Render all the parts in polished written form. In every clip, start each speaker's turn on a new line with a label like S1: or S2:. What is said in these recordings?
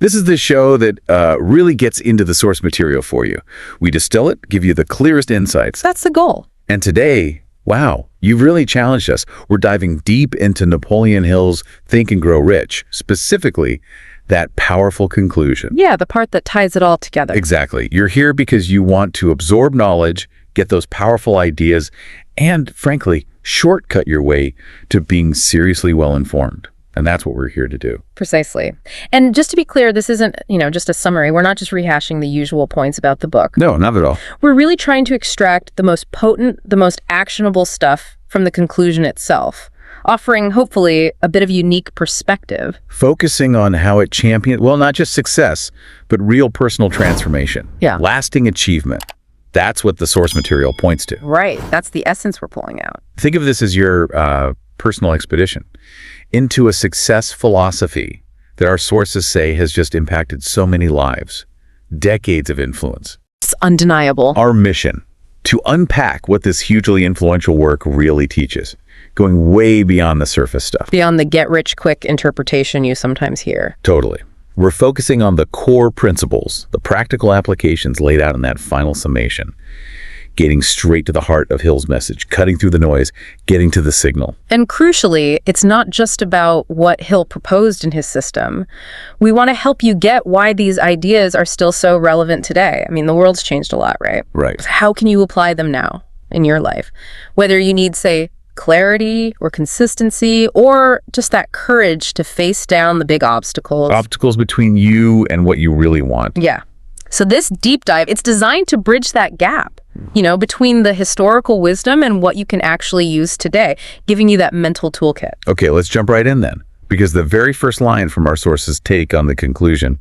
S1: This is the show that really gets into the source material for you. We distill it, give you the clearest insights.
S2: That's the goal.
S1: And today, wow, you've really challenged us. We're diving deep into Napoleon Hill's Think and Grow Rich, specifically that powerful conclusion.
S2: Yeah, the part that ties it all together.
S1: Exactly. You're here because you want to absorb knowledge, get those powerful ideas, and frankly, shortcut your way to being seriously well-informed. And that's what we're here to do.
S2: Precisely. And just to be clear, this isn't, just a summary. We're not just rehashing the usual points about the book.
S1: No, not at all.
S2: We're really trying to extract the most potent, the most actionable stuff from the conclusion itself, offering, hopefully, a bit of unique perspective.
S1: Focusing on how it championed, well, not just success, but real personal transformation.
S2: Yeah.
S1: Lasting achievement. That's what the source material points to.
S2: Right. That's the essence we're pulling out.
S1: Think of this as your personal expedition into a success philosophy that our sources say has just impacted so many lives. Decades of influence.
S2: It's undeniable.
S1: Our mission, to unpack what this hugely influential work really teaches, going way beyond the surface stuff.
S2: Beyond the get-rich-quick interpretation you sometimes hear.
S1: Totally. We're focusing on the core principles, the practical applications laid out in that final summation, getting straight to the heart of Hill's message, cutting through the noise, getting to the signal.
S2: And crucially, it's not just about what Hill proposed in his system. We want to help you get why these ideas are still so relevant today. I mean, the world's changed a lot, right?
S1: Right.
S2: How can you apply them now in your life? Whether you need, say, clarity or consistency, or just that courage to face down the big obstacles.
S1: Obstacles between you and what you really want.
S2: Yeah. So this deep dive, it's designed to bridge that gap, between the historical wisdom and what you can actually use today, giving you that mental toolkit.
S1: Okay, let's jump right in then. Because the very first line from our source's take on the conclusion,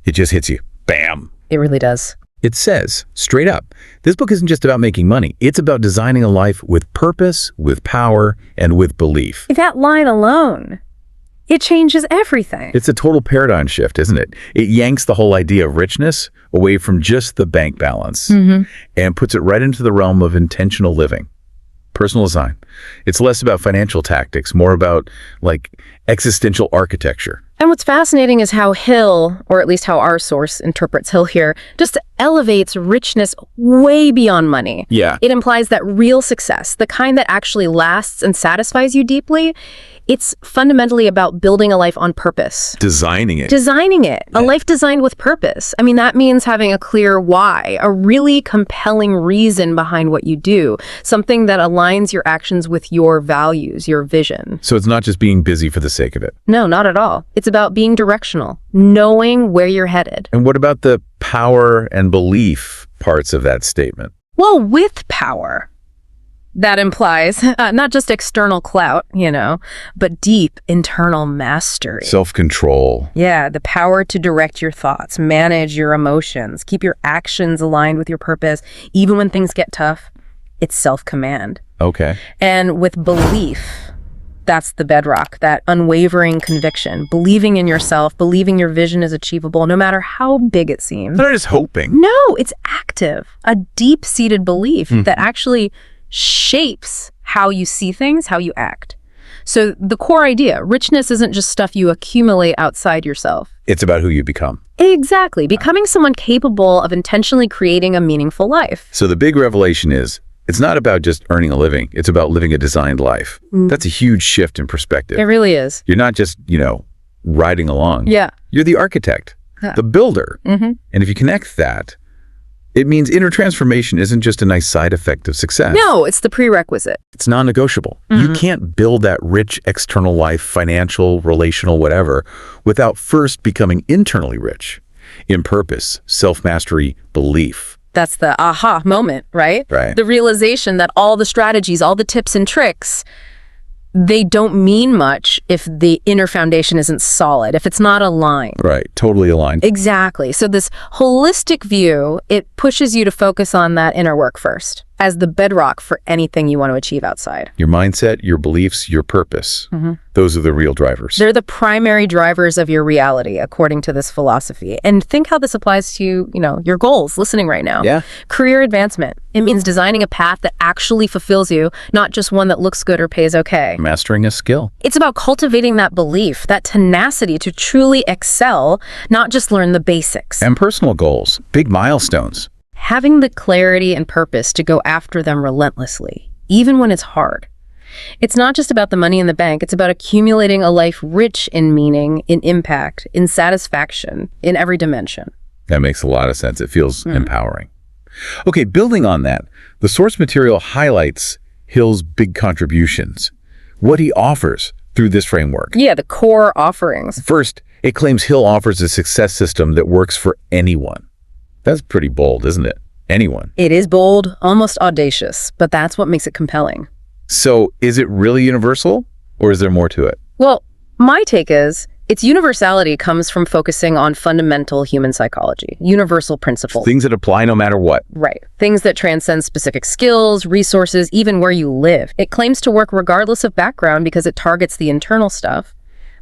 S1: it just hits you. Bam!
S2: It really does.
S1: It says, straight up, this book isn't just about making money. It's about designing a life with purpose, with power, and with belief.
S2: That line alone, it changes everything.
S1: It's a total paradigm shift, isn't it? It yanks the whole idea of richness away from just the bank balance and puts it right into the realm of intentional living, personal design. It's less about financial tactics, more about, existential architecture.
S2: And what's fascinating is how Hill, or at least how our source interprets Hill here, just elevates richness way beyond money.
S1: Yeah.
S2: It implies that real success, the kind that actually lasts and satisfies you deeply, it's fundamentally about building a life on purpose.
S1: Designing it.
S2: A life designed with purpose. I mean, that means having a clear why, a really compelling reason behind what you do, something that aligns your actions with your values, your vision.
S1: So it's not just being busy for the sake of it.
S2: No, not at all. It's about being directional, knowing where you're headed.
S1: And what about the power and belief parts of that statement?
S2: Well, with power, that implies not just external clout, but deep internal mastery.
S1: Self-control.
S2: Yeah, the power to direct your thoughts, manage your emotions, keep your actions aligned with your purpose, even when things get tough. It's self-command.
S1: Okay.
S2: And with belief, that's the bedrock, that unwavering conviction, believing in yourself, believing your vision is achievable, no matter how big it seems.
S1: They're just hoping.
S2: No, it's active, a deep-seated belief that actually shapes how you see things, how you act. So the core idea, richness isn't just stuff you accumulate outside yourself.
S1: It's about who you become.
S2: Exactly. Becoming someone capable of intentionally creating a meaningful life.
S1: So the big revelation is, it's not about just earning a living. It's about living a designed life. That's a huge shift in perspective.
S2: It really is.
S1: You're not just, riding along.
S2: Yeah.
S1: You're the architect, the builder. And if you connect that, it means inner transformation isn't just a nice side effect of success.
S2: No, it's the prerequisite.
S1: It's non-negotiable. You can't build that rich external life, financial, relational, whatever, without first becoming internally rich in purpose, self-mastery, belief.
S2: That's the aha moment, right?
S1: Right.
S2: The realization that all the strategies, all the tips and tricks, they don't mean much if the inner foundation isn't solid, if it's not aligned.
S1: Right. Totally aligned.
S2: Exactly. So this holistic view, it pushes you to focus on that inner work first. as the bedrock for anything you want to achieve outside.
S1: Your mindset, your beliefs, your purpose. Those are the real drivers.
S2: They're the primary drivers of your reality, according to this philosophy. And think how this applies to, your goals listening right now.
S1: Yeah.
S2: Career advancement. It means designing a path that actually fulfills you, not just one that looks good or pays okay.
S1: Mastering a skill.
S2: It's about cultivating that belief, that tenacity to truly excel, not just learn the basics.
S1: And personal goals, big milestones.
S2: Having the clarity and purpose to go after them relentlessly, even when it's hard. It's not just about the money in the bank, it's about accumulating a life rich in meaning, in impact, in satisfaction, in every dimension.
S1: That makes a lot of sense. It feels empowering. Okay, building on that, the source material highlights Hill's big contributions, what he offers through this framework.
S2: Yeah, the core offerings.
S1: First, it claims Hill offers a success system that works for anyone. That's pretty bold, isn't it? Anyone.
S2: It is bold, almost audacious, but that's what makes it compelling.
S1: So is it really universal, or is there more to it?
S2: Well, my take is its universality comes from focusing on fundamental human psychology, universal principles.
S1: Things that apply no matter what.
S2: Right. Things that transcend specific skills, resources, even where you live. It claims to work regardless of background because it targets the internal stuff,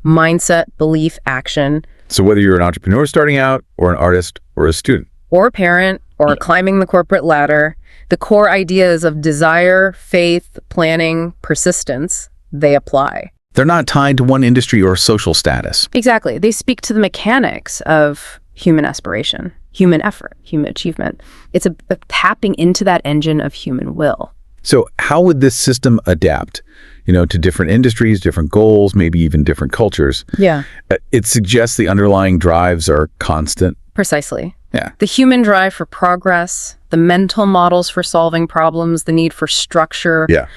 S2: mindset, belief, action.
S1: So whether you're an entrepreneur starting out, or an artist, or a student.
S2: Or a parent, or climbing the corporate ladder, the core ideas of desire, faith, planning, persistence, they apply.
S1: They're not tied to one industry or social status.
S2: Exactly. They speak to the mechanics of human aspiration, human effort, human achievement. It's a tapping into that engine of human will.
S1: So how would this system adapt, to different industries, different goals, maybe even different cultures?
S2: Yeah.
S1: It suggests the underlying drives are constant.
S2: Precisely.
S1: Yeah.
S2: The human drive for progress, the mental models for solving problems, the need for structure.
S1: Yeah.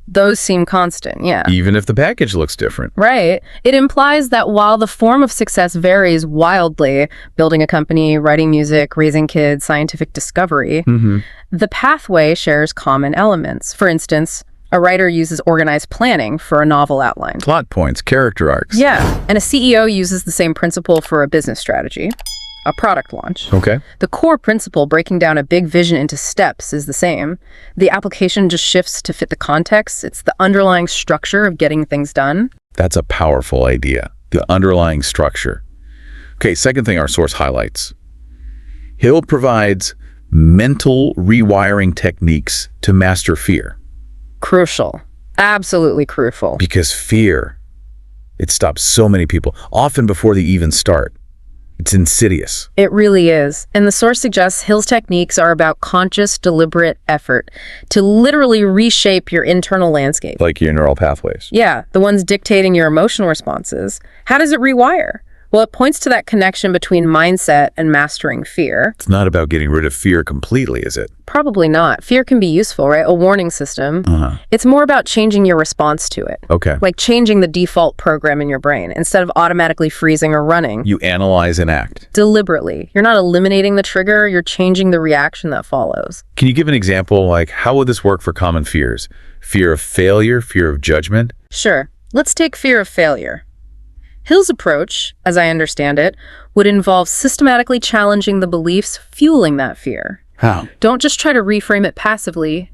S2: Those seem constant, yeah.
S1: Even if the package looks different.
S2: Right. It implies that while the form of success varies wildly, building a company, writing music, raising kids, scientific discovery, the pathway shares common elements. For instance, a writer uses organized planning for a novel outline.
S1: Plot points, character arcs.
S2: Yeah. And a CEO uses the same principle for a business strategy. A product launch.
S1: Okay.
S2: The core principle, breaking down a big vision into steps, is the same. The application just shifts to fit the context. It's the underlying structure of getting things done.
S1: That's a powerful idea, the underlying structure. Okay, second thing our source highlights. Hill provides mental rewiring techniques to master fear.
S2: Crucial. Absolutely crucial.
S1: Because fear, it stops so many people, often before they even start. It's insidious.
S2: It really is. And the source suggests Hill's techniques are about conscious, deliberate effort to literally reshape your internal landscape.
S1: Like your neural pathways.
S2: Yeah, the ones dictating your emotional responses. How does it rewire? Well, it points to that connection between mindset and mastering fear.
S1: It's not about getting rid of fear completely, is it?
S2: Probably not. Fear can be useful, right? A warning system. It's more about changing your response to it.
S1: Okay.
S2: Like changing the default program in your brain. Instead of automatically freezing or running.
S1: You analyze and act.
S2: Deliberately. You're not eliminating the trigger, you're changing the reaction that follows.
S1: Can you give an example, like how would this work for common fears? Fear of failure, fear of judgment?
S2: Sure. Let's take fear of failure. Hill's approach, as I understand it, would involve systematically challenging the beliefs fueling that fear.
S1: How?
S2: Don't just try to reframe it passively.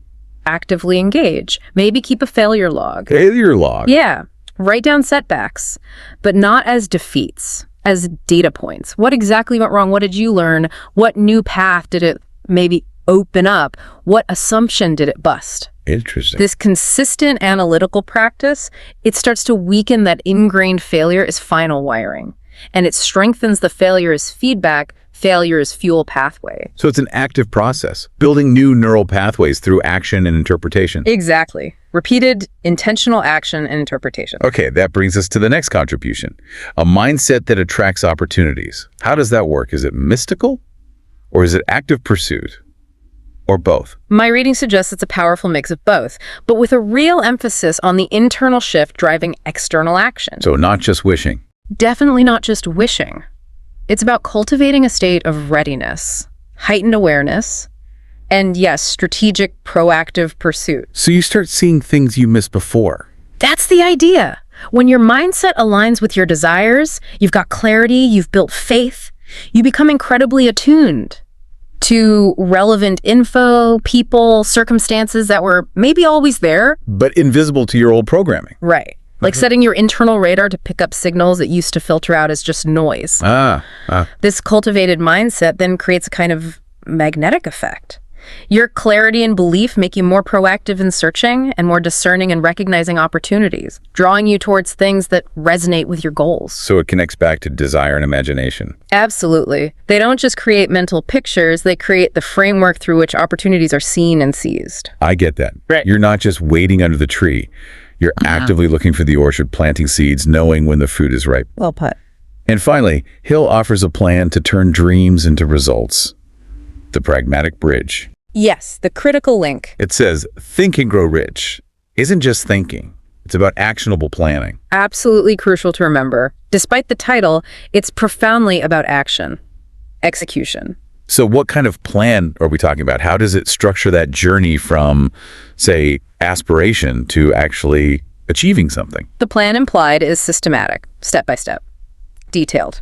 S2: Actively engage. Maybe keep a failure log.
S1: Failure log?
S2: Yeah. Write down setbacks, but not as defeats, as data points. What exactly went wrong? What did you learn? What new path did it maybe open up? What assumption did it bust?
S1: Interesting.
S2: This consistent analytical practice, it starts to weaken that ingrained failure as final wiring. And it strengthens the failure as feedback, failure as fuel pathway.
S1: So it's an active process, building new neural pathways through action and interpretation.
S2: Exactly. Repeated intentional action and interpretation.
S1: Okay, that brings us to the next contribution. A mindset that attracts opportunities. How does that work? Is it mystical? Or is it active pursuit? Or both?
S2: My reading suggests it's a powerful mix of both, but with a real emphasis on the internal shift driving external action.
S1: So not just wishing.
S2: Definitely not just wishing. It's about cultivating a state of readiness, heightened awareness, and yes, strategic, proactive pursuit.
S1: So you start seeing things you missed before.
S2: That's the idea. When your mindset aligns with your desires, you've got clarity, you've built faith, you become incredibly attuned to relevant info, people, circumstances that were maybe always there.
S1: But invisible to your old programming.
S2: Right. Like setting your internal radar to pick up signals that used to filter out as just noise. This cultivated mindset then creates a kind of magnetic effect. Your clarity and belief make you more proactive in searching and more discerning in recognizing opportunities, drawing you towards things that resonate with your goals.
S1: So it connects back to desire and imagination.
S2: Absolutely. They don't just create mental pictures, they create the framework through which opportunities are seen and seized.
S1: I get that.
S2: Right.
S1: You're not just waiting under the tree. You're actively looking for the orchard, planting seeds, knowing when the fruit is ripe.
S2: Well put.
S1: And finally, Hill offers a plan to turn dreams into results. The pragmatic bridge.
S2: Yes, the critical link.
S1: It says, think and grow rich isn't just thinking. It's about actionable planning.
S2: Absolutely crucial to remember. Despite the title, it's profoundly about action, execution.
S1: So what kind of plan are we talking about? How does it structure that journey from, say, aspiration to actually achieving something?
S2: The plan implied is systematic, step by step, detailed.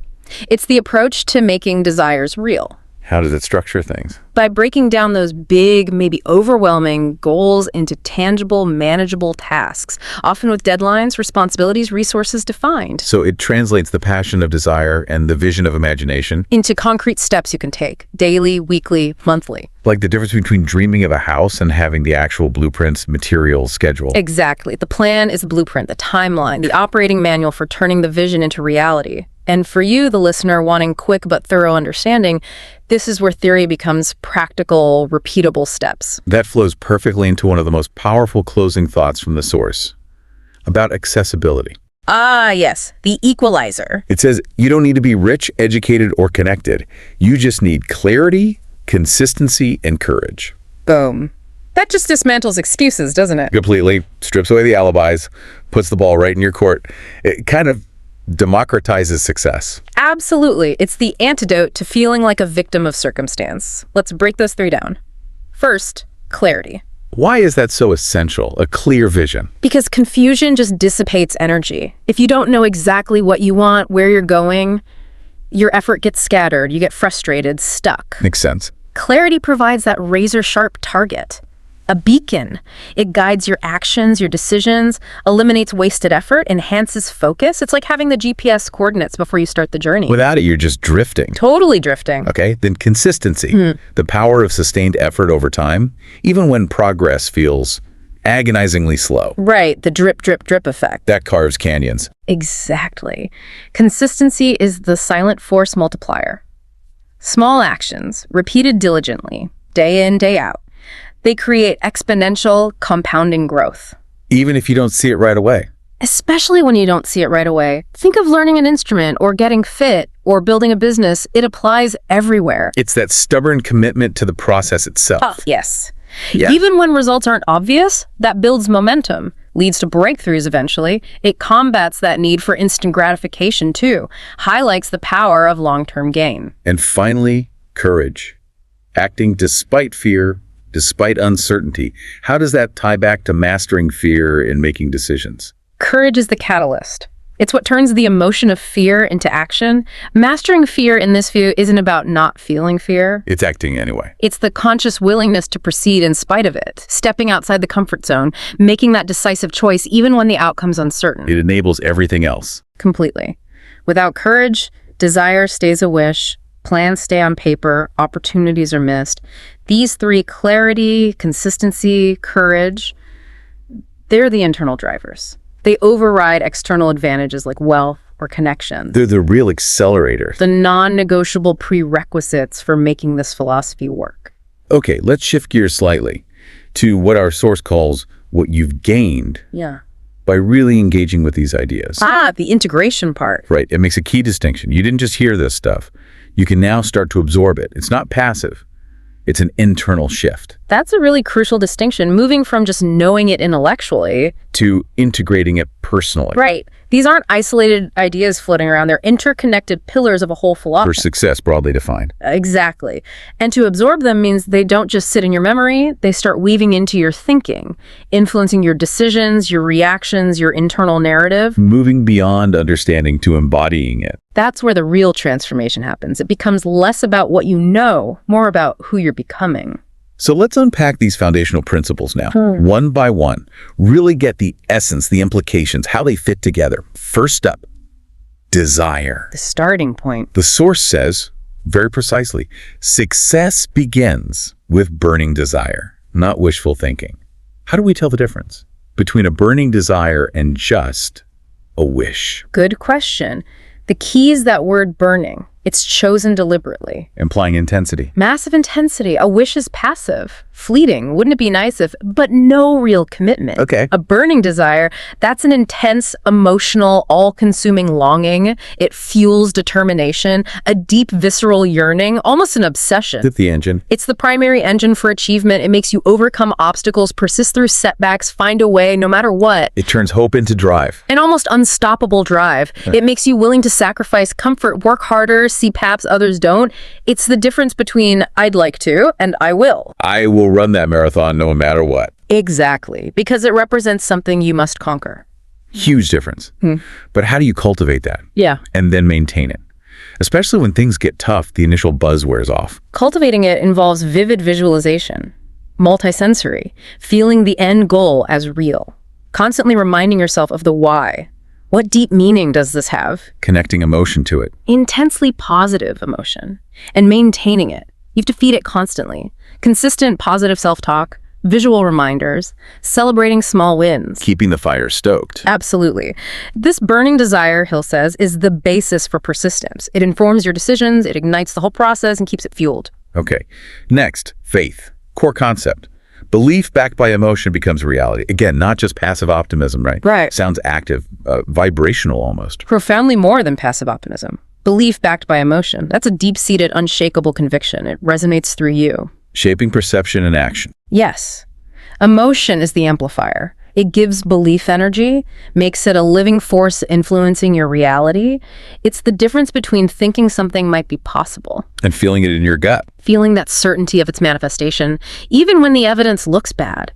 S2: It's the approach to making desires real.
S1: How does it structure things?
S2: By breaking down those big, maybe overwhelming goals into tangible, manageable tasks, often with deadlines, responsibilities, resources defined.
S1: So it translates the passion of desire and the vision of imagination
S2: Into concrete steps you can take, daily, weekly, monthly.
S1: like the difference between dreaming of a house and having the actual blueprints, materials, schedule.
S2: Exactly. The plan is the blueprint, the timeline, the operating manual for turning the vision into reality. And for you, the listener, wanting quick but thorough understanding, this is where theory becomes practical, repeatable steps.
S1: That flows perfectly into one of the most powerful closing thoughts from the source about accessibility.
S2: Ah, yes, the equalizer.
S1: It says, you don't need to be rich, educated, or connected. You just need clarity, consistency, and courage.
S2: Boom. That just dismantles excuses, doesn't it?
S1: Completely strips away the alibis, puts the ball right in your court. It kind of democratizes success.
S2: Absolutely. It's the antidote to feeling like a victim of circumstance. Let's break those three down. First, clarity.
S1: Why is that so essential? A clear vision.
S2: Because confusion just dissipates energy. If you don't know exactly what you want, where you're going, your effort gets scattered, you get frustrated, stuck.
S1: Makes sense.
S2: Clarity provides that razor-sharp target, a beacon. It guides your actions, your decisions, eliminates wasted effort, enhances focus. It's like having the GPS coordinates before you start the journey.
S1: Without it, you're just drifting.
S2: Totally drifting.
S1: Okay, then consistency, the power of sustained effort over time, even when progress feels agonizingly slow.
S2: Right, the drip, drip, drip effect.
S1: That carves canyons.
S2: Exactly. Consistency is the silent force multiplier. Small actions, repeated diligently, day in, day out, they create exponential, compounding growth.
S1: Even if you don't see it right away.
S2: Especially when you don't see it right away. Think of learning an instrument or getting fit or building a business. It applies everywhere.
S1: It's that stubborn commitment to the process itself.
S2: Yes.
S1: Yeah.
S2: Even when results aren't obvious, that builds momentum, leads to breakthroughs eventually. It combats that need for instant gratification too, highlights the power of long-term gain.
S1: And finally, courage. Acting despite fear, despite uncertainty. How does that tie back to mastering fear in making decisions?
S2: Courage is the catalyst. It's what turns the emotion of fear into action. Mastering fear in this view isn't about not feeling fear.
S1: It's acting anyway.
S2: It's the conscious willingness to proceed in spite of it, stepping outside the comfort zone, making that decisive choice even when the outcome's uncertain.
S1: It enables everything else.
S2: Completely. Without courage, desire stays a wish, plans stay on paper, opportunities are missed. These three, clarity, consistency, courage, they're the internal drivers. They override external advantages like wealth or connections.
S1: They're the real accelerator.
S2: The non-negotiable prerequisites for making this philosophy work.
S1: Okay, let's shift gears slightly to what our source calls what you've gained by really engaging with these ideas.
S2: The integration part.
S1: Right, it makes a key distinction. You didn't just hear this stuff. You can now start to absorb it. It's not passive. It's an internal shift.
S2: That's a really crucial distinction, moving from just knowing it intellectually
S1: to integrating it personally.
S2: Right. These aren't isolated ideas floating around. They're interconnected pillars of a whole philosophy.
S1: For success, broadly defined.
S2: Exactly. And to absorb them means they don't just sit in your memory, they start weaving into your thinking, influencing your decisions, your reactions, your internal narrative.
S1: Moving beyond understanding to embodying it.
S2: That's where the real transformation happens. It becomes less about what you know, more about who you're becoming.
S1: So let's unpack these foundational principles now, one by one. Really get the essence, the implications, how they fit together. First up, desire.
S2: The starting point.
S1: The source says, very precisely, success begins with burning desire, not wishful thinking. How do we tell the difference between a burning desire and just a wish?
S2: Good question. The key is that word burning. It's chosen deliberately.
S1: Implying intensity.
S2: Massive intensity. A wish is passive, fleeting. Wouldn't it be nice if, but no real commitment.
S1: Okay.
S2: A burning desire, that's an intense, emotional, all-consuming longing. It fuels determination, a deep, visceral yearning, almost an obsession.
S1: Hit the engine.
S2: It's the primary engine for achievement. It makes you overcome obstacles, persist through setbacks, find a way, no matter what.
S1: It turns hope into drive.
S2: An almost unstoppable drive. It makes you willing to sacrifice comfort, work harder, see paths others don't. It's the difference between I'd like to and I will.
S1: I will run that marathon no matter what.
S2: Exactly, because it represents something you must conquer.
S1: Huge difference. But how do you cultivate that?
S2: Yeah.
S1: And then maintain it? Especially when things get tough, the initial buzz wears off.
S2: Cultivating it involves vivid visualization, multisensory, feeling the end goal as real, constantly reminding yourself of the why. What deep meaning does this have?
S1: Connecting emotion to it.
S2: Intensely positive emotion. And maintaining it. You have to feed it constantly. Consistent positive self-talk, visual reminders, celebrating small wins.
S1: Keeping the fire stoked.
S2: Absolutely. This burning desire, Hill says, is the basis for persistence. It informs your decisions, it ignites the whole process, and keeps it fueled.
S1: Okay. Next, faith. Core concept. Belief backed by emotion becomes reality. Again, not just passive optimism, right?
S2: Right.
S1: Sounds active, vibrational almost.
S2: Profoundly more than passive optimism. Belief backed by emotion. That's a deep-seated, unshakable conviction. It resonates through you.
S1: Shaping perception and action.
S2: Yes. Emotion is the amplifier. It gives belief energy, makes it a living force influencing your reality. It's the difference between thinking something might be possible
S1: And feeling it in your gut.
S2: feeling that certainty of its manifestation, even when the evidence looks bad.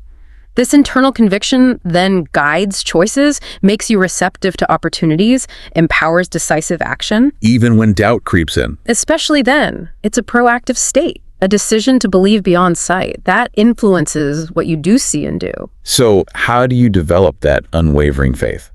S2: This internal conviction then guides choices, makes you receptive to opportunities, empowers decisive action.
S1: Even when doubt creeps in.
S2: Especially then, it's a proactive state, a decision to believe beyond sight. That influences what you do see and do.
S1: So how do you develop that unwavering faith?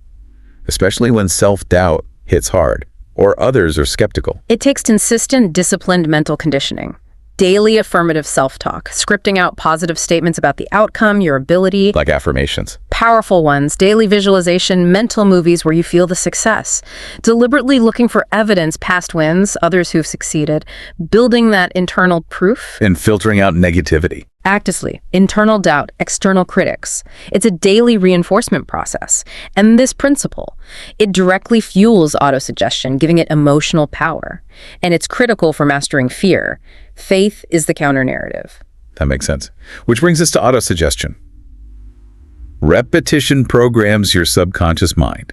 S1: Especially when self-doubt hits hard or others are skeptical.
S2: It takes consistent, disciplined mental conditioning. Daily affirmative self-talk, scripting out positive statements about the outcome, your ability.
S1: Like affirmations.
S2: Powerful ones, daily visualization, mental movies where you feel the success. Deliberately looking for evidence, past wins, others who've succeeded. Building that internal proof.
S1: And filtering out negativity.
S2: Actively, internal doubt, external critics. It's a daily reinforcement process. And this principle, it directly fuels autosuggestion, giving it emotional power. And it's critical for mastering fear. Faith is the counter-narrative.
S1: That makes sense. Which brings us to autosuggestion. Repetition programs your subconscious mind.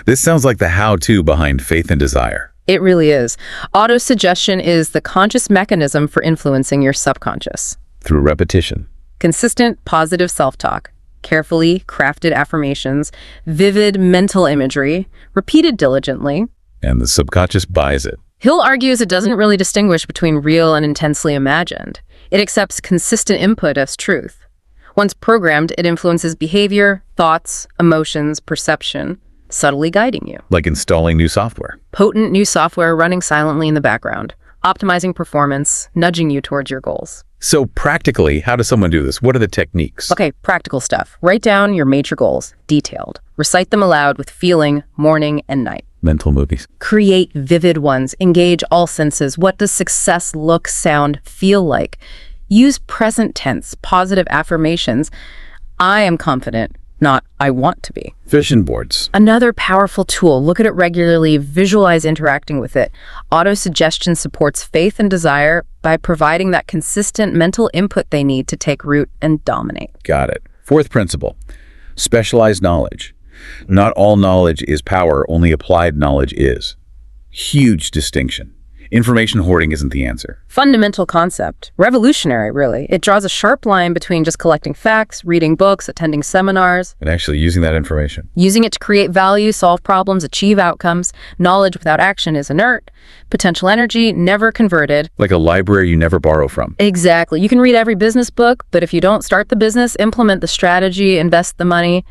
S1: This sounds like the how-to behind faith and desire.
S2: It really is. Autosuggestion is the conscious mechanism for influencing your subconscious.
S1: Through repetition.
S2: Consistent, positive self-talk, carefully crafted affirmations, vivid mental imagery, repeated diligently.
S1: And the subconscious buys it.
S2: Hill argues it doesn't really distinguish between real and intensely imagined. It accepts consistent input as truth. Once programmed, it influences behavior, thoughts, emotions, perception, subtly guiding you.
S1: Like installing new software.
S2: Potent new software running silently in the background, optimizing performance, nudging you towards your goals.
S1: So practically, how does someone do this? What are the techniques?
S2: Okay, practical stuff. Write down your major goals, detailed. Recite them aloud with feeling, morning and night.
S1: Mental movies.
S2: Create vivid ones. Engage all senses. What does success look, sound, feel like? Use present tense, positive affirmations. I am confident, not I want to be.
S1: Vision boards.
S2: Another powerful tool. Look at it regularly. Visualize interacting with it. Autosuggestion supports faith and desire by providing that consistent mental input they need to take root and dominate.
S1: Got it. Fourth principle. Specialized knowledge. Not all knowledge is power, only applied knowledge is. Huge distinction. Information hoarding isn't the answer.
S2: Fundamental concept. Revolutionary, really. It draws a sharp line between just collecting facts, reading books, attending seminars,
S1: And actually using that information.
S2: using it to create value, solve problems, achieve outcomes. Knowledge without action is inert. Potential energy, never converted.
S1: Like a library you never borrow from.
S2: Exactly. You can read every business book, but if you don't start the business, implement the strategy, invest the money,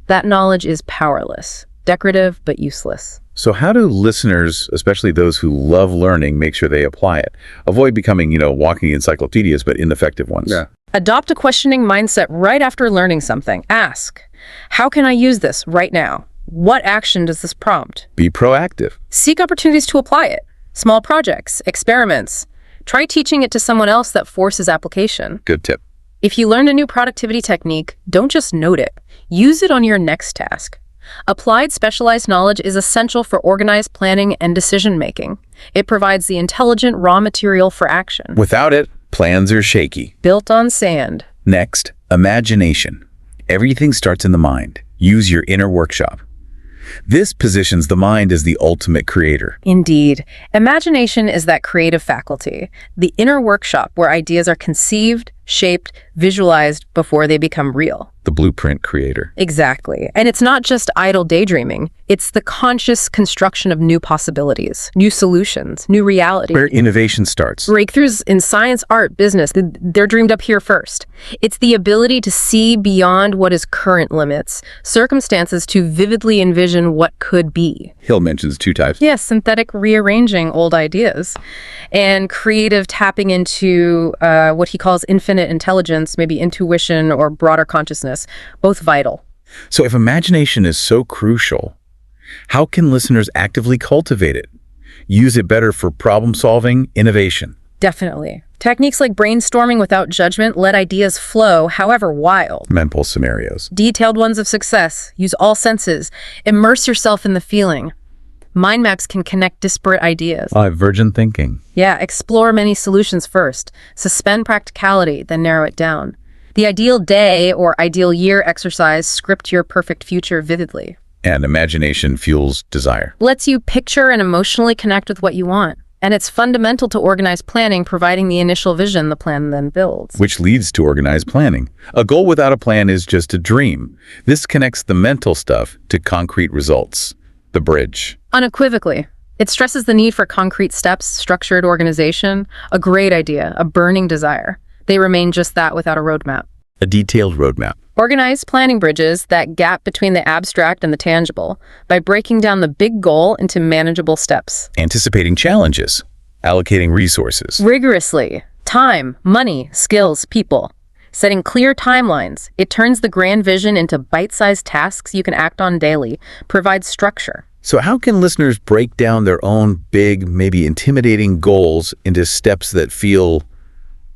S2: that knowledge is powerless. Decorative, but useless.
S1: So how do listeners, especially those who love learning, make sure they apply it? Avoid becoming, walking encyclopedias, but ineffective ones.
S3: Yeah.
S2: Adopt a questioning mindset right after learning something. Ask, how can I use this right now? What action does this prompt?
S1: Be proactive.
S2: Seek opportunities to apply it. Small projects, experiments. Try teaching it to someone else that forces application.
S1: Good tip.
S2: If you learned a new productivity technique, don't just note it. Use it on your next task. Applied specialized knowledge is essential for organized planning and decision-making. It provides the intelligent raw material for action.
S1: Without it, plans are shaky.
S2: Built on sand.
S1: Next, imagination. Everything starts in the mind. Use your inner workshop. This positions the mind as the ultimate creator.
S2: Indeed. Imagination is that creative faculty, the inner workshop where ideas are conceived, shaped, visualized before they become real.
S1: The blueprint creator.
S2: Exactly. And it's not just idle daydreaming. It's the conscious construction of new possibilities, new solutions, new reality.
S1: Where innovation starts.
S2: Breakthroughs in science, art, business, they're dreamed up here first. It's the ability to see beyond what is current limits, circumstances to vividly envision what could be.
S1: Hill mentions two types.
S2: Yes, synthetic rearranging old ideas and creative tapping into what he calls infinite intelligence, maybe intuition or broader consciousness, both vital.
S1: So if imagination is so crucial, how can listeners actively cultivate it? Use it better for problem solving, innovation.
S2: Definitely. Techniques like brainstorming without judgment let ideas flow, however wild.
S1: Mental scenarios.
S2: Detailed ones of success. Use all senses. Immerse yourself in the feeling. Mind maps can connect disparate ideas.
S1: Virgin thinking.
S2: Yeah, explore many solutions first. Suspend practicality, then narrow it down. The ideal day or ideal year exercise script your perfect future vividly.
S1: And imagination fuels desire.
S2: Lets you picture and emotionally connect with what you want. And it's fundamental to organized planning, providing the initial vision the plan then builds.
S1: Which leads to organized planning. A goal without a plan is just a dream. This connects the mental stuff to concrete results. The bridge.
S2: Unequivocally. It stresses the need for concrete steps, structured organization, a great idea, a burning desire. They remain just that without a roadmap.
S1: A detailed roadmap.
S2: Organized planning bridges that gap between the abstract and the tangible by breaking down the big goal into manageable steps.
S1: Anticipating challenges. Allocating resources.
S2: Rigorously. Time, money, skills, people. Setting clear timelines. It turns the grand vision into bite-sized tasks you can act on daily. Provides structure.
S1: So how can listeners break down their own big, maybe intimidating goals into steps that feel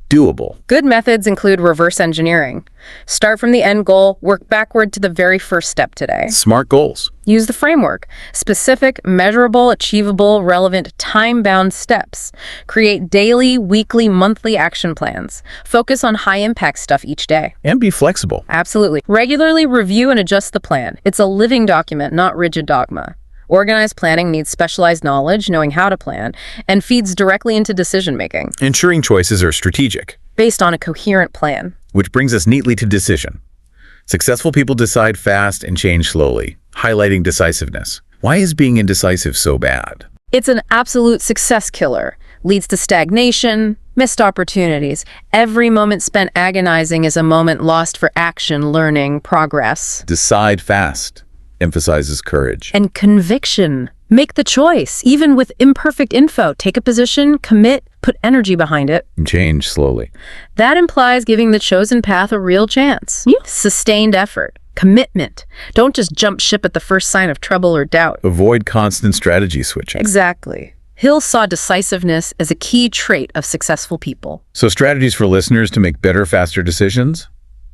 S1: doable?
S2: Good methods include reverse engineering. Start from the end goal, work backward to the very first step today.
S1: Smart goals.
S2: Use the framework. Specific, measurable, achievable, relevant, time-bound steps. Create daily, weekly, monthly action plans. Focus on high-impact stuff each day.
S1: And be flexible.
S2: Absolutely. Regularly review and adjust the plan. It's a living document, not rigid dogma. Organized planning needs specialized knowledge, knowing how to plan, and feeds directly into decision-making.
S1: Ensuring choices are strategic.
S2: Based on a coherent plan.
S1: Which brings us neatly to decision. Successful people decide fast and change slowly, highlighting decisiveness. Why is being indecisive so bad?
S2: It's an absolute success killer. Leads to stagnation, missed opportunities. Every moment spent agonizing is a moment lost for action, learning, progress.
S1: Decide fast. Emphasizes courage.
S2: And conviction. Make the choice. Even with imperfect info, take a position, commit, put energy behind it.
S1: And change slowly.
S2: That implies giving the chosen path a real chance. Sustained effort. Commitment. Don't just jump ship at the first sign of trouble or doubt.
S1: Avoid constant strategy switching.
S2: Exactly. Hill saw decisiveness as a key trait of successful people.
S1: So strategies for listeners to make better, faster decisions?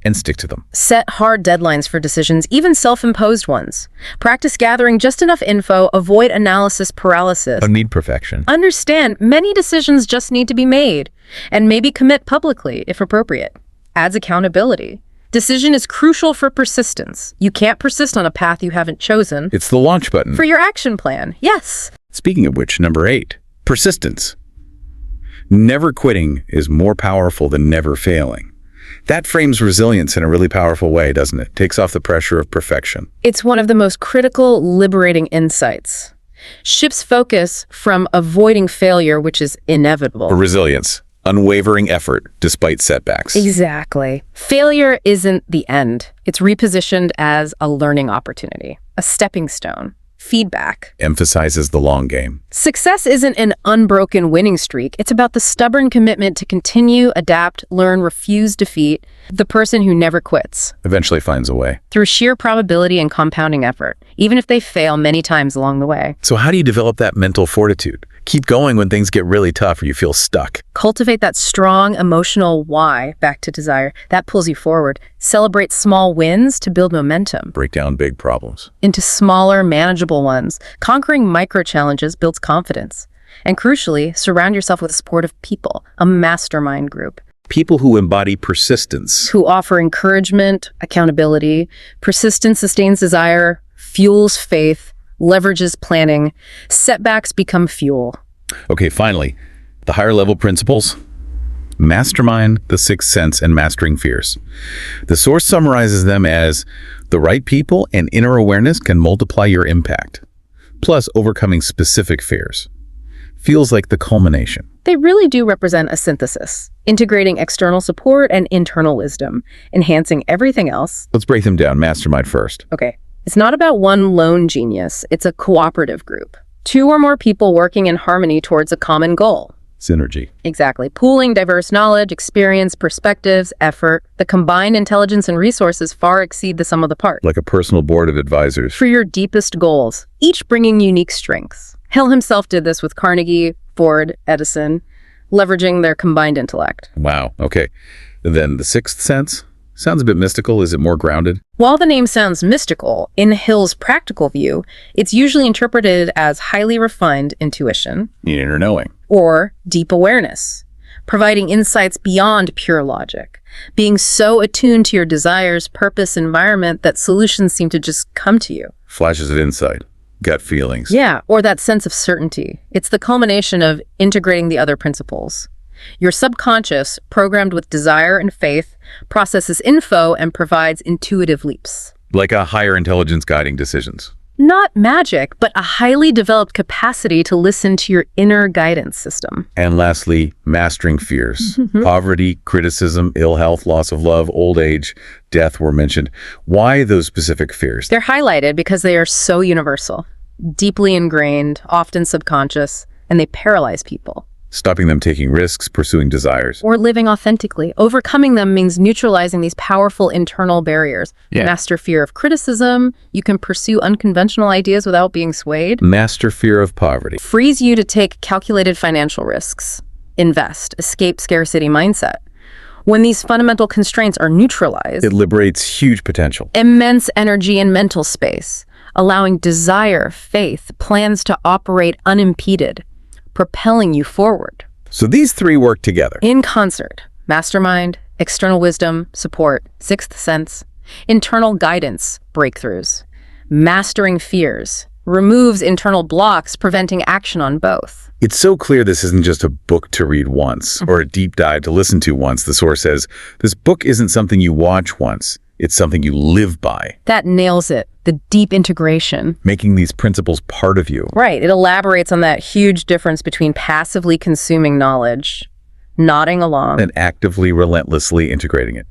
S1: And stick to them.
S2: Set hard deadlines for decisions, even self-imposed ones. Practice gathering just enough info, avoid analysis paralysis.
S1: Don't need perfection.
S2: Understand, many decisions just need to be made, and maybe commit publicly if appropriate. Adds accountability. Decision is crucial for persistence. You can't persist on a path you haven't chosen.
S1: It's the launch button.
S2: For your action plan, yes.
S1: Speaking of which, number 8, persistence. Never quitting is more powerful than never failing. That frames resilience in a really powerful way, doesn't it? Takes off the pressure of perfection.
S2: It's one of the most critical, liberating insights. Shifts focus from avoiding failure, which is inevitable.
S1: Resilience. Unwavering effort despite setbacks.
S2: Exactly. Failure isn't the end. It's repositioned as a learning opportunity, a stepping stone, feedback.
S1: Emphasizes the long game.
S2: Success isn't an unbroken winning streak. It's about the stubborn commitment to continue, adapt, learn, refuse defeat. The person who never quits.
S1: Eventually finds a way.
S2: Through sheer probability and compounding effort, even if they fail many times along the way.
S1: So how do you develop that mental fortitude? Keep going when things get really tough or you feel stuck.
S2: Cultivate that strong emotional why, back to desire, that pulls you forward. Celebrate small wins to build momentum.
S1: Break down big problems
S2: into smaller, manageable ones. Conquering micro-challenges builds confidence. And crucially, surround yourself with supportive people, a mastermind group.
S1: People who embody persistence.
S2: Who offer encouragement, accountability. Persistence sustains desire, fuels faith, leverages planning. Setbacks become fuel.
S1: Okay, finally, the higher level principles. Mastermind, the sixth sense, and mastering fears. The source summarizes them as the right people and inner awareness can multiply your impact, plus overcoming specific fears. Feels like the culmination.
S2: They really do represent a synthesis, integrating external support and internal wisdom, enhancing everything else.
S1: Let's break them down. Mastermind first.
S2: Okay. It's not about one lone genius. It's a cooperative group. 2 or more people working in harmony towards a common goal.
S1: Synergy.
S2: Exactly. Pooling diverse knowledge, experience, perspectives, effort. The combined intelligence and resources far exceed the sum of the parts.
S1: Like a personal board of advisors.
S2: For your deepest goals, each bringing unique strengths. Hill himself did this with Carnegie, Ford, Edison, leveraging their combined intellect.
S1: Wow. Okay. Then the sixth sense? Sounds a bit mystical. Is it more grounded?
S2: While the name sounds mystical, in Hill's practical view, it's usually interpreted as highly refined intuition.
S1: Inner knowing.
S2: Or deep awareness, providing insights beyond pure logic, being so attuned to your desires, purpose, environment that solutions seem to just come to you.
S1: Flashes of insight, gut feelings.
S2: Yeah, or that sense of certainty. It's the culmination of integrating the other principles. Your subconscious, programmed with desire and faith, processes info and provides intuitive leaps.
S1: Like a higher intelligence guiding decisions.
S2: Not magic, but a highly developed capacity to listen to your inner guidance system.
S1: And lastly, mastering fears. Poverty, criticism, ill health, loss of love, old age, death were mentioned. Why those specific fears?
S2: They're highlighted because they are so universal, deeply ingrained, often subconscious, and they paralyze people.
S1: Stopping them taking risks, pursuing desires.
S2: Or living authentically. Overcoming them means neutralizing these powerful internal barriers. Master fear of criticism. You can pursue unconventional ideas without being swayed.
S1: Master fear of poverty.
S2: Frees you to take calculated financial risks. Invest. Escape scarcity mindset. When these fundamental constraints are neutralized,
S1: it liberates huge potential.
S2: Immense energy and mental space, allowing desire, faith, plans to operate unimpeded, propelling you forward.
S1: So these three work together.
S2: In concert. Mastermind, external wisdom, support, sixth sense, internal guidance, breakthroughs. Mastering fears, removes internal blocks, preventing action on both.
S1: It's so clear this isn't just a book to read once or a deep dive to listen to once. The source says, this book isn't something you watch once. It's something you live by.
S2: That nails it. The deep integration.
S1: Making these principles part of you.
S2: Right. It elaborates on that huge difference between passively consuming knowledge, nodding along,
S1: and actively, relentlessly integrating it.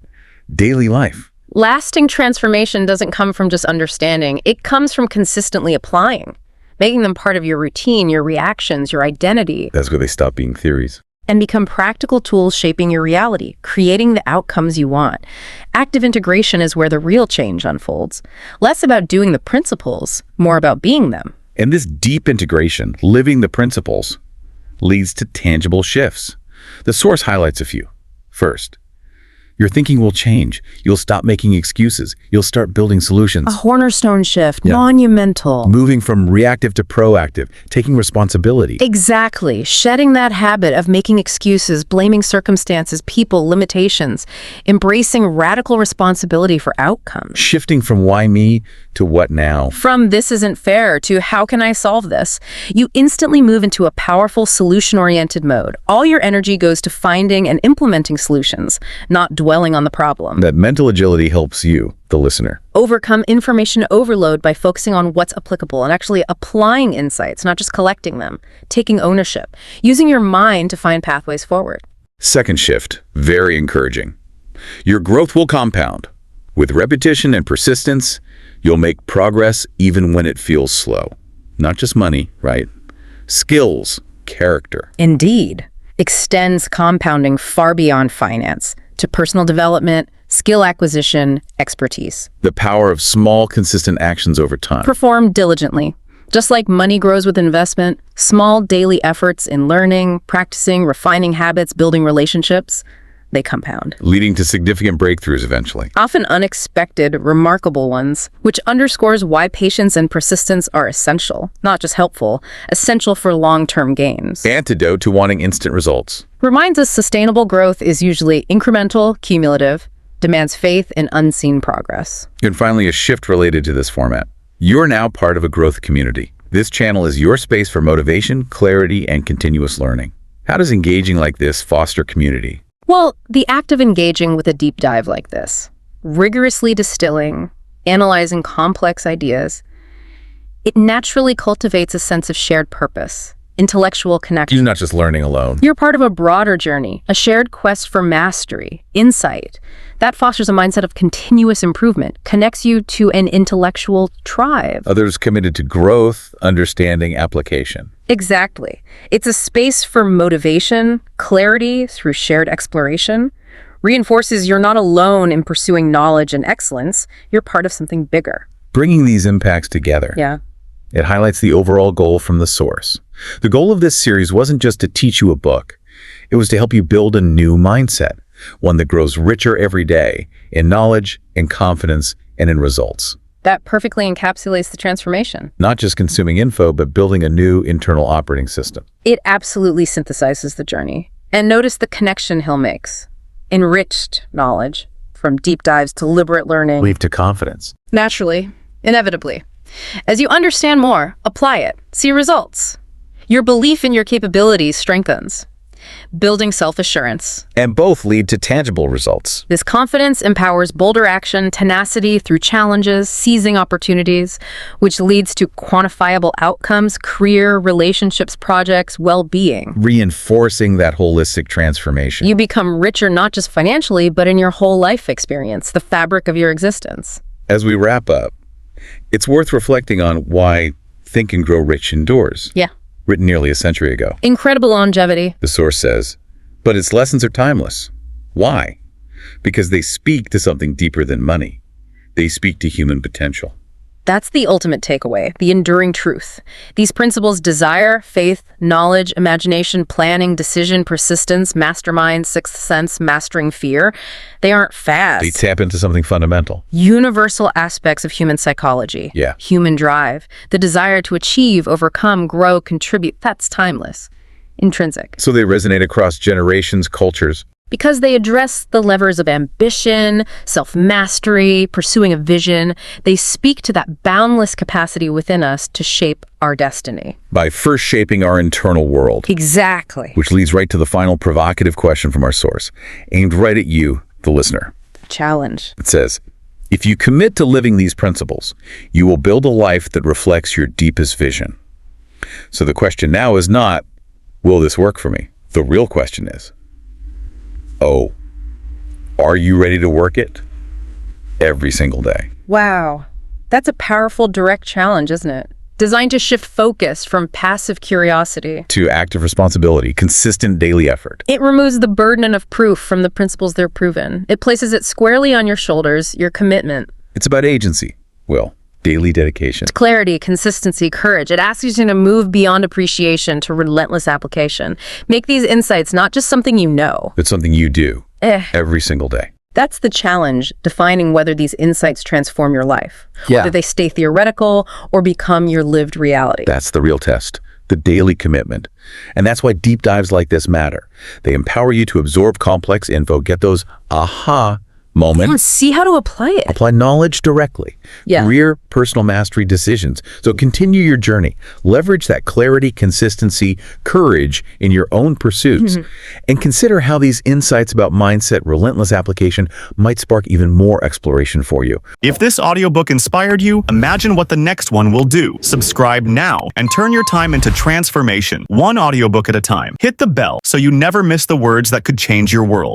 S1: Daily life.
S2: Lasting transformation doesn't come from just understanding. It comes from consistently applying, making them part of your routine, your reactions, your identity.
S1: That's where they stop being theories.
S2: And become practical tools shaping your reality, creating the outcomes you want. Active integration is where the real change unfolds. Less about doing the principles, more about being them.
S1: And this deep integration, living the principles, leads to tangible shifts. The source highlights a few. First, Your thinking will change. You'll stop making excuses. You'll start building solutions.
S2: A cornerstone shift,
S1: Yeah.
S2: monumental.
S1: Moving from reactive to proactive, taking responsibility.
S2: Exactly. Shedding that habit of making excuses, blaming circumstances, people, limitations, embracing radical responsibility for outcomes.
S1: Shifting from why me to what now.
S2: From this isn't fair to how can I solve this? You instantly move into a powerful solution-oriented mode. All your energy goes to finding and implementing solutions, not dwelling on the problem.
S1: That mental agility helps you, the listener.
S2: Overcome information overload by focusing on what's applicable and actually applying insights, not just collecting them, taking ownership, using your mind to find pathways forward.
S1: Second shift, very encouraging. Your growth will compound. With repetition and persistence, you'll make progress even when it feels slow. Not just money, right? Skills, character.
S2: Indeed, extends compounding far beyond finance to personal development, skill acquisition, expertise.
S1: The power of small, consistent actions over time.
S2: Perform diligently. Just like money grows with investment, small daily efforts in learning, practicing, refining habits, building relationships, they compound.
S1: Leading to significant breakthroughs eventually.
S2: Often unexpected, remarkable ones, which underscores why patience and persistence are essential, not just helpful, essential for long-term gains.
S1: Antidote to wanting instant results.
S2: Reminds us sustainable growth is usually incremental, cumulative, demands faith in unseen progress.
S1: And finally, a shift related to this format. You're now part of a growth community. This channel is your space for motivation, clarity, and continuous learning. How does engaging like this foster community?
S2: Well, the act of engaging with a deep dive like this, rigorously distilling, analyzing complex ideas, it naturally cultivates a sense of shared purpose, intellectual connection.
S1: You're not just learning alone.
S2: You're part of a broader journey, a shared quest for mastery, insight. That fosters a mindset of continuous improvement, connects you to an intellectual tribe.
S1: Others committed to growth, understanding, application.
S2: Exactly. It's a space for motivation, clarity through shared exploration, reinforces you're not alone in pursuing knowledge and excellence, you're part of something bigger.
S1: Bringing these impacts together.
S2: Yeah.
S1: It highlights the overall goal from the source. The goal of this series wasn't just to teach you a book. It was to help you build a new mindset, one that grows richer every day in knowledge, in confidence, and in results.
S2: That perfectly encapsulates the transformation.
S1: Not just consuming info, but building a new internal operating system.
S2: It absolutely synthesizes the journey. And notice the connection Hill makes. Enriched knowledge, from deep dives to deliberate learning.
S1: Lead to confidence.
S2: Naturally, inevitably. As you understand more, apply it, see results. Your belief in your capabilities strengthens, building self-assurance.
S1: And both lead to tangible results.
S2: This confidence empowers bolder action, tenacity through challenges, seizing opportunities, which leads to quantifiable outcomes, career, relationships, projects, well-being.
S1: Reinforcing that holistic transformation.
S2: You become richer not just financially, but in your whole life experience, the fabric of your existence.
S1: As we wrap up, it's worth reflecting on why Think and Grow Rich endures.
S2: Yeah.
S1: Written nearly a century ago.
S2: Incredible longevity.
S1: The source says, but its lessons are timeless. Why? Because they speak to something deeper than money. They speak to human potential.
S2: That's the ultimate takeaway, the enduring truth. These principles, desire, faith, knowledge, imagination, planning, decision, persistence, mastermind, sixth sense, mastering fear, they aren't fads.
S1: They tap into something fundamental.
S2: Universal aspects of human psychology.
S1: Yeah.
S2: Human drive, the desire to achieve, overcome, grow, contribute, that's timeless. Intrinsic.
S1: So they resonate across generations, cultures.
S2: Because they address the levers of ambition, self-mastery, pursuing a vision. They speak to that boundless capacity within us to shape our destiny.
S1: By first shaping our internal world.
S2: Exactly.
S1: Which leads right to the final provocative question from our source, aimed right at you, the listener.
S2: Challenge.
S1: It says, if you commit to living these principles, you will build a life that reflects your deepest vision. So the question now is not, will this work for me? The real question is, oh, are you ready to work it? Every single day.
S2: Wow. That's a powerful, direct challenge, isn't it? Designed to shift focus from passive curiosity
S1: to active responsibility, consistent daily effort.
S2: It removes the burden of proof from the principles they're proven. It places it squarely on your shoulders, your commitment.
S1: It's about agency. Well, daily dedication.
S2: It's clarity, consistency, courage. It asks you to move beyond appreciation to relentless application. Make these insights not just something you know.
S1: It's something you do every single day.
S2: That's the challenge, defining whether these insights transform your life,
S1: Yeah.
S2: whether they stay theoretical or become your lived reality.
S1: That's the real test, the daily commitment. And that's why deep dives like this matter. They empower you to absorb complex info, get those aha moments,
S2: See how to apply it.
S1: apply knowledge directly.
S2: Yeah.
S1: Career, personal mastery decisions. So continue your journey. Leverage that clarity, consistency, courage in your own pursuits. And consider how these insights about mindset, relentless application might spark even more exploration for you.
S3: If this audiobook inspired you, imagine what the next one will do. Subscribe now and turn your time into transformation, one audiobook at a time. Hit the bell so you never miss the words that could change your world.